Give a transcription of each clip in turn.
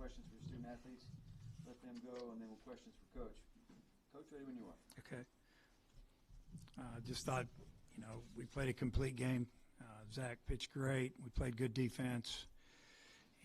questions for student athletes. Let them go, and then we'll questions for Coach. Coach, ready when you are. Okay. Just thought, we played a complete game. Zach pitched great. We played good defense.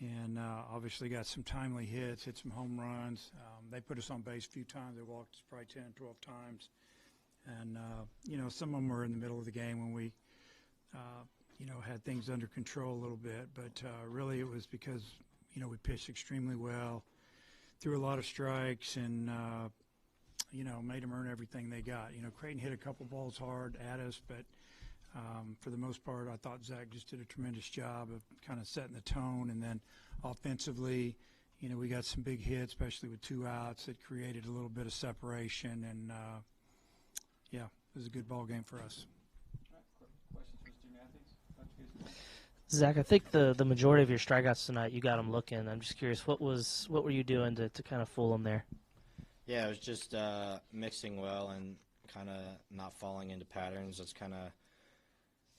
And obviously got some timely hits, hit some home runs. They put us on base a few times. They walked us probably 10, 12 times. And, some of them were in the middle of the game when we, had things under control a little bit. But really it was because, we pitched extremely well, threw a lot of strikes, and, made them earn everything they got. Creighton hit a couple balls hard at us, but for the most part, I thought Zach just did a tremendous job of kind of setting the tone. And then offensively, we got some big hits, especially with 2 outs, that created a little bit of separation. And, it was a good ball game for us. All right, questions for student athletes? Zach, I think the majority of your strikeouts tonight, you got them looking. I'm just curious, what were you doing to kind of fool them there? Yeah, it was just mixing well and kind of not falling into patterns. That's kind of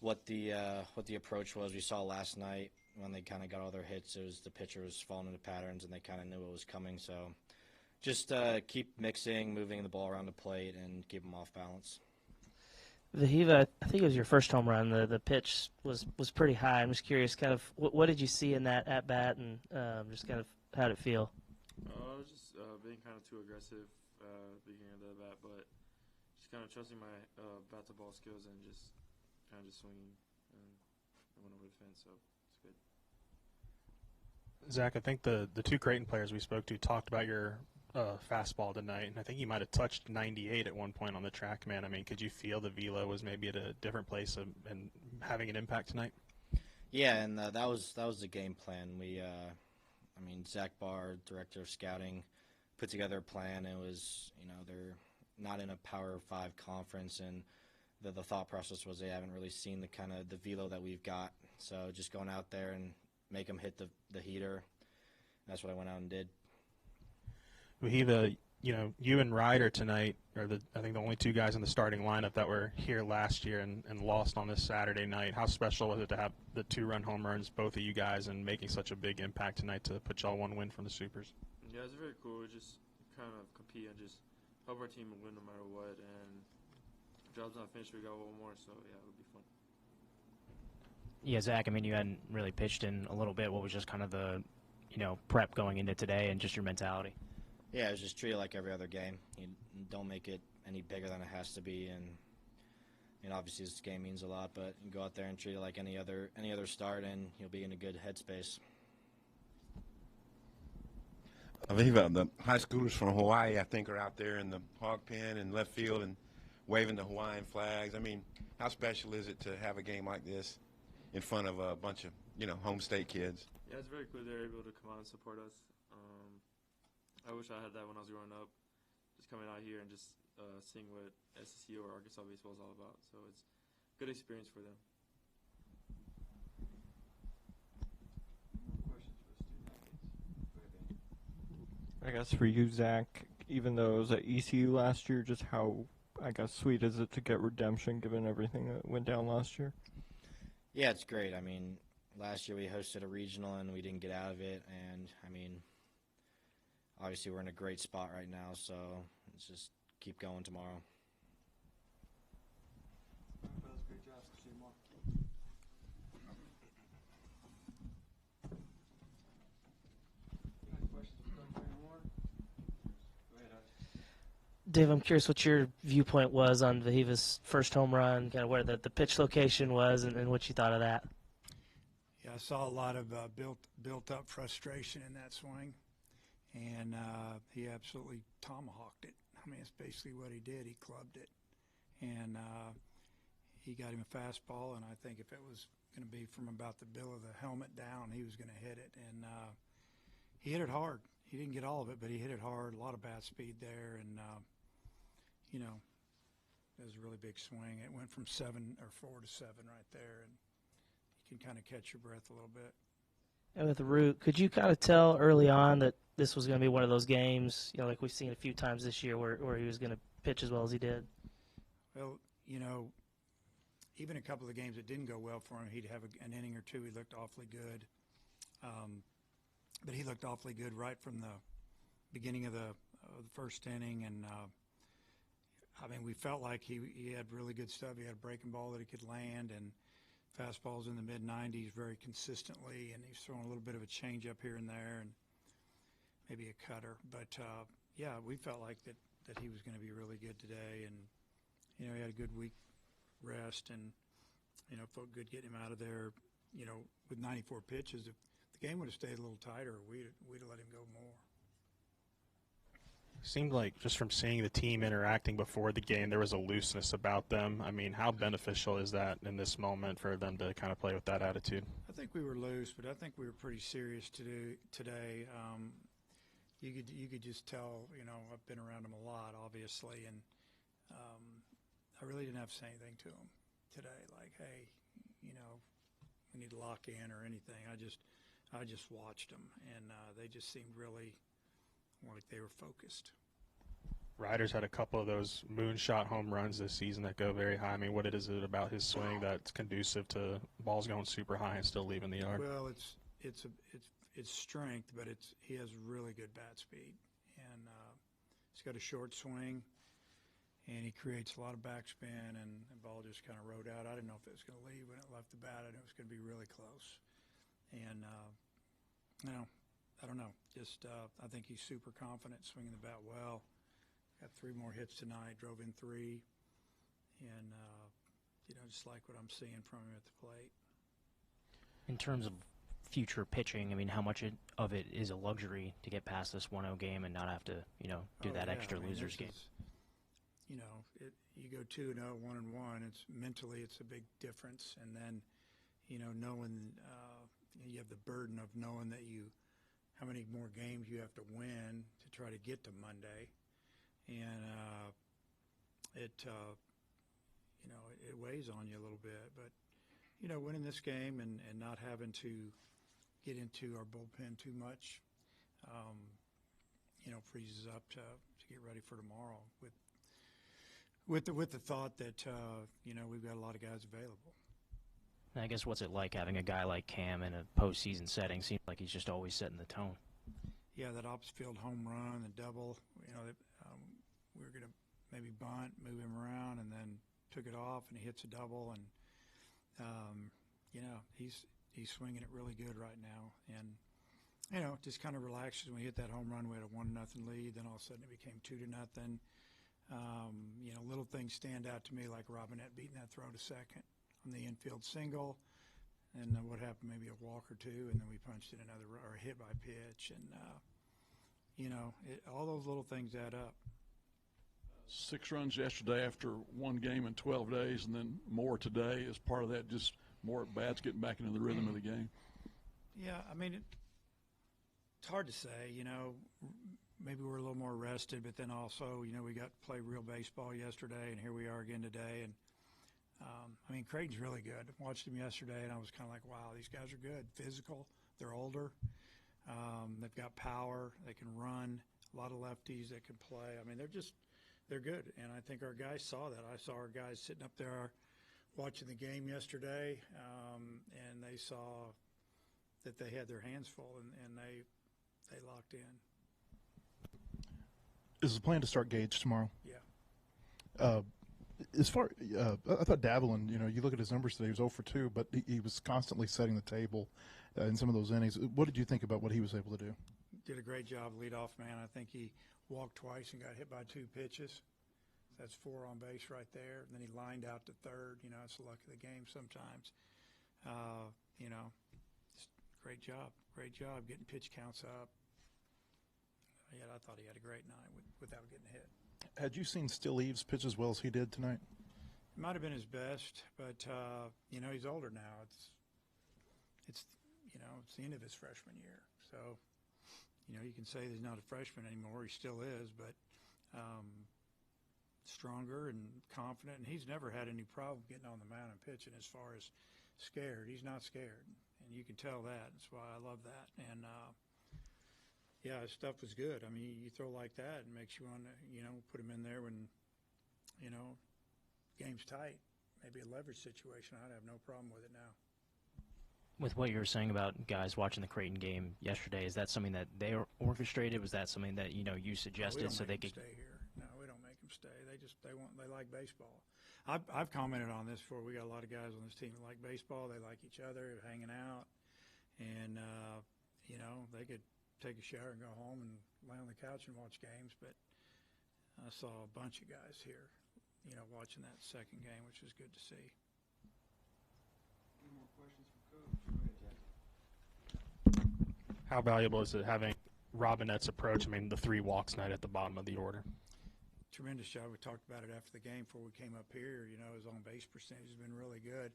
what the approach was. We saw last night when they kind of got all their hits, it was the pitcher was falling into patterns, and they kind of knew what was coming. So just keep mixing, moving the ball around the plate, and keep them off balance. Vahiva, I think it was your first home run. The pitch was pretty high. I'm just curious, kind of, what did you see in that at bat, and just kind of how did it feel? I was just being kind of too aggressive beginning of the bat, but just kind of trusting my bat to ball skills and just kind of just swinging and I went over the fence, so it's good. Zach, I think the 2 Creighton players we spoke to talked about your fastball tonight, and I think you might have touched 98 at one point on the track, man. I mean, could you feel the velo was maybe at a different place and having an impact tonight? Yeah, and that was the game plan. We, Zach Barr, director of scouting, put together a plan. It was, they're not in a Power 5 conference, and the thought process was they haven't really seen the kind of the velo that we've got. So just going out there and make them hit the heater. That's what I went out and did. Vahiva, you and Ryder tonight are I think the only 2 guys in the starting lineup that were here last year and lost on this Saturday night. How special was it to have the 2-run home runs, both of you guys, and making such a big impact tonight to put y'all 1 win from the Supers? Yeah, it's very cool. We just kind of compete and just help our team win no matter what. And if job's not finished, we got 1 more, so yeah, it'll be fun. Yeah, Zach, you hadn't really pitched in a little bit. What was just kind of the, prep going into today and just your mentality? Yeah, it was just treated like every other game. You don't make it any bigger than it has to be, and obviously this game means a lot. But you go out there and treat it like any other start, and you'll be in a good headspace. Aviva, the high schoolers from Hawaii, I think, are out there in the hog pen and left field and waving the Hawaiian flags. I mean, how special is it to have a game like this in front of a bunch of home state kids? Yeah, it's very cool they're able to come out and support us. I wish I had that when I was growing up, just coming out here and just seeing what SEC or Arkansas baseball is all about. So it's a good experience for them. I guess for you, Zach, even though it was at ECU last year, just how, sweet is it to get redemption given everything that went down last year? Yeah, it's great. Last year we hosted a regional and we didn't get out of it, and obviously we're in a great spot right now, so let's just keep going tomorrow. Great job. See you tomorrow. Any questions for Coach anymore? Go ahead, Hutch. Dave, I'm curious what your viewpoint was on Vahiva's first home run, kind of where the pitch location was, and what you thought of that. Yeah, I saw a lot of built-up frustration in that swing, and he absolutely tomahawked it. It's basically what he did. He clubbed it, and he got him a fastball, and I think if it was going to be from about the bill of the helmet down, he was going to hit it, and he hit it hard. He didn't get all of it, but he hit it hard, a lot of bat speed there, and, it was a really big swing. It went from 4 to 7 right there, and you can kind of catch your breath a little bit. And with Root, could you kind of tell early on that this was going to be one of those games, like we've seen a few times this year where he was going to pitch as well as he did? Well, even a couple of games that didn't go well for him, he'd have an inning or two. He looked awfully good. but he looked awfully good right from the beginning of the first inning, and I mean, we felt like he had really good stuff. He had a breaking ball that he could land, and fastballs in the mid-90s very consistently, and he's throwing a little bit of a change-up here and there, and maybe a cutter. But, yeah, we felt like that he was going to be really good today, and, you know, he had a good week rest, and, you know, felt good getting him out of there, you know, with 94 pitches. If the game would have stayed a little tighter, we'd have let him go more. Seemed like just from seeing the team interacting before the game, there was a looseness about them. I mean, how beneficial is that in this moment for them to kind of play with that attitude? I think we were loose, but I think we were pretty serious today. You could just tell, you know, I've been around them a lot, obviously, and I really didn't have to say anything to them today, like, hey, you know, we need to lock in or anything. I just watched them, and they just seemed really like they were focused. Ryder's had a couple of those moonshot home runs this season that go very high. I mean, what is it about his swing that's conducive to balls going super high and still leaving the yard? Well, it's strength, but he has really good bat speed, and he's got a short swing, and he creates a lot of backspin, and the ball just kind of rode out. I didn't know if it was going to leave when it left the bat. I knew it was going to be really close, and you know, I don't know. Just I think he's super confident, swinging the bat well. Got 3 more hits tonight, drove in 3, and you know, just like what I'm seeing from him at the plate. In terms of future pitching, I mean, how much of it is a luxury to get past this 1-0 game and not have to, you know, do that extra losers game? You know, you go 2-0, 1-1. It's mentally, it's a big difference, and then, you know, knowing you have the burden of knowing that how many more games you have to win to try to get to Monday, and it you know, it weighs on you a little bit. But you know, winning this game and not having to get into our bullpen too much, you know, frees us up to get ready for tomorrow with the thought that you know, we've got a lot of guys available. And I guess what's it like having a guy like Cam in a postseason setting? Seems like he's just always setting the tone. Yeah, that opposite field home run, the double. You know, we were going to maybe bunt, move him around, and then took it off, and he hits a double, and you know, he's swinging it really good right now, and you know, just kind of relaxes when we hit that home run. We had a 1-0 lead, then all of a sudden it became 2-0. You know, little things stand out to me, like Robinette beating that throw to second on the infield single, and then what happened, maybe a walk or two, and then we punched in another or a hit by pitch, and you know, all those little things add up. 6 runs yesterday after one game in 12 days, and then more today. Is part of that just more at bats, getting back into the rhythm of the game? Yeah, I mean, it's hard to say. You know, maybe we're a little more rested, but then also, you know, we got to play real baseball yesterday, and here we are again today. And I mean, Creighton's really good. I watched him yesterday, and I was kind of like, wow, these guys are good. Physical, they're older, they've got power, they can run. A lot of lefties that can play. I mean, they're good, and I think our guys saw that. I saw our guys sitting up there watching the game yesterday, and they saw that they had their hands full, and they locked in. Is the plan to start Gage tomorrow? Yeah. As far, I thought Davelin, you know, you look at his numbers today, he was 0 for 2, but he was constantly setting the table in some of those innings. What did you think about what he was able to do? Did a great job, leadoff man. I think he walked twice and got hit by 2 pitches. That's 4 on base right there. And then he lined out to third. You know, it's the luck of the game sometimes. You know, great job getting pitch counts up. Yeah, I thought he had a great night without getting hit. Had you seen Still Eves pitch as well as he did tonight? It might have been his best, but you know, he's older now. It's you know, it's the end of his freshman year. So, you know, you can say he's not a freshman anymore. He still is, but stronger and confident. And he's never had any problem getting on the mound and pitching as far as scared. He's not scared, and you can tell that. That's why I love that. And yeah, his stuff was good. I mean, you throw like that, it makes you want to, you know, put him in there when, you know, game's tight. Maybe a leverage situation. I'd have no problem with it now. With what you were saying about guys watching the Creighton game yesterday, is that something that they orchestrated? Was that something that you suggested so they could stay here? No, we don't make them stay. They like baseball. I've commented on this before. We got a lot of guys on this team that like baseball. They like each other, hanging out, and they could take a shower and go home and lay on the couch and watch games. But I saw a bunch of guys here, watching that second game, which was good to see. Any more questions for Coach? Go ahead, Jack. How valuable is it having Robinette's approach? I mean, the 3 walks night at the bottom of the order. Tremendous job. We talked about it after the game before we came up here. His on base percentage has been really good,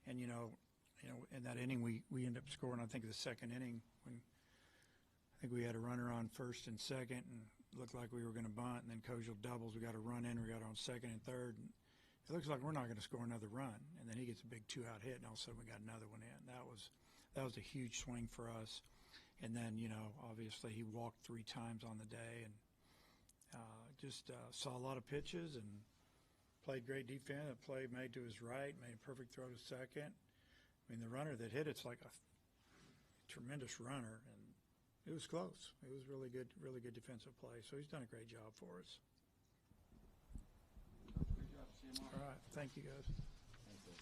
and in that inning we ended up scoring. I think the second inning when I think we had a runner on first and second, and it looked like we were going to bunt, and then Kozel doubles. We got a run in. We got on second and third. And it looks like we're not going to score another run, and then he gets a big 2-out hit, and all of a sudden we got another one in. That was a huge swing for us. And then obviously he walked 3 times on the day, and just saw a lot of pitches and played great defense. A play made to his right, made a perfect throw to second. I mean, the runner that hit it's like a tremendous runner, and it was close. It was really good defensive play. So he's done a great job for us. Good job. See you tomorrow. All right, thank you guys. Thanks, Dave.